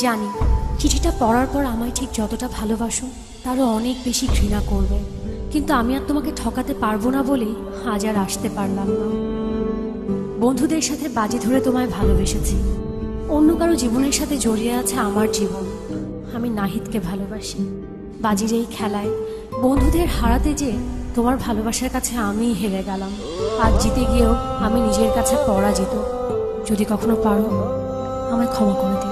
জানি চিঠিটা পড়ার পর আমায় ঠিক যতটা ভালোবাসো তারও অনেক বেশি ঘৃণা করবে, কিন্তু আমি আর তোমাকে ঠকাতে পারবো না বলেই আজ আর আসতে পারলাম না। বন্ধুদের সাথে বাজি ধরে তোমায় ভালোবেসেছি, অন্য কারো জীবনের সাথে জড়িয়ে আছে আমার জীবন। আমি নাহিদকে ভালোবাসি। বাজির এই খেলায় বন্ধুদের হারাতে যে তোমার ভালোবাসার কাছে আমি হেরে গেলাম। আজ জিতে গিয়েও আমি নিজের কাছে পরাজিত। যদি কখনো পারো আমায় ক্ষমা করে দিও।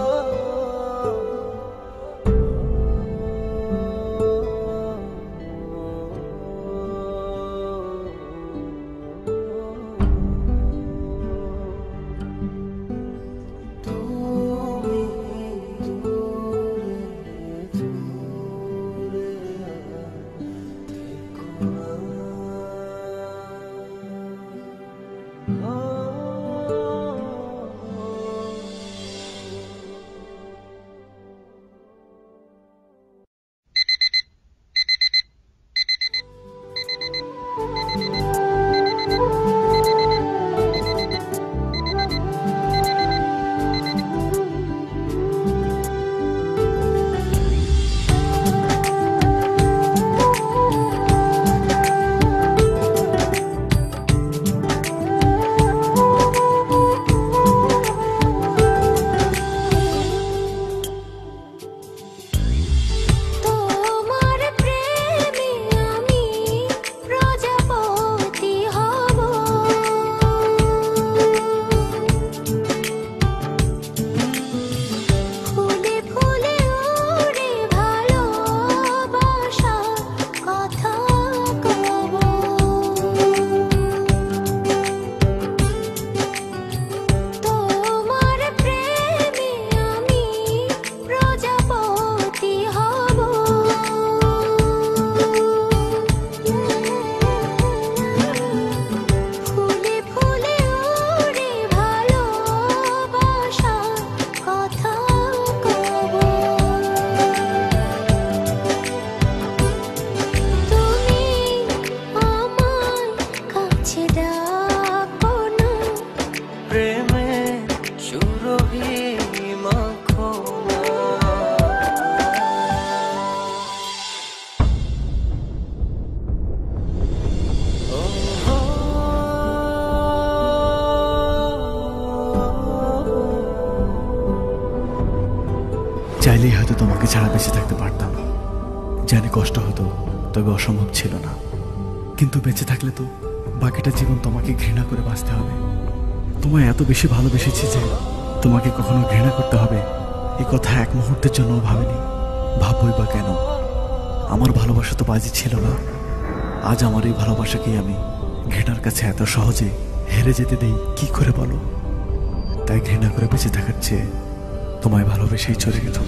চাইলেই হয়তো তোমাকে ছাড়া বেঁচে থাকতে পারতাম। জানি কষ্ট হতো, তবে অসম্ভব ছিল না। কিন্তু বেঁচে থাকলে তো বাকিটা জীবন তোমাকে ঘৃণা করে বাঁচতে হবে। তোমায় এত বেশি ভালোবেসেছি যে তোমাকে কখনো ঘৃণা করতে হবে এই কথা এক মুহূর্তের জন্য ভাবিনি। ভাববই বা কেন? আমার ভালোবাসা তো বাজি ছিল না। আজ আমার এই ভালোবাসাকেই আমি ঘৃণার কাছে এত সহজে হেরে যেতে দেই কি করে বলো? তাই ঘৃণা করে বেঁচে থাকার চেয়ে তোমায় ভালোবেসেই চলে গেলাম।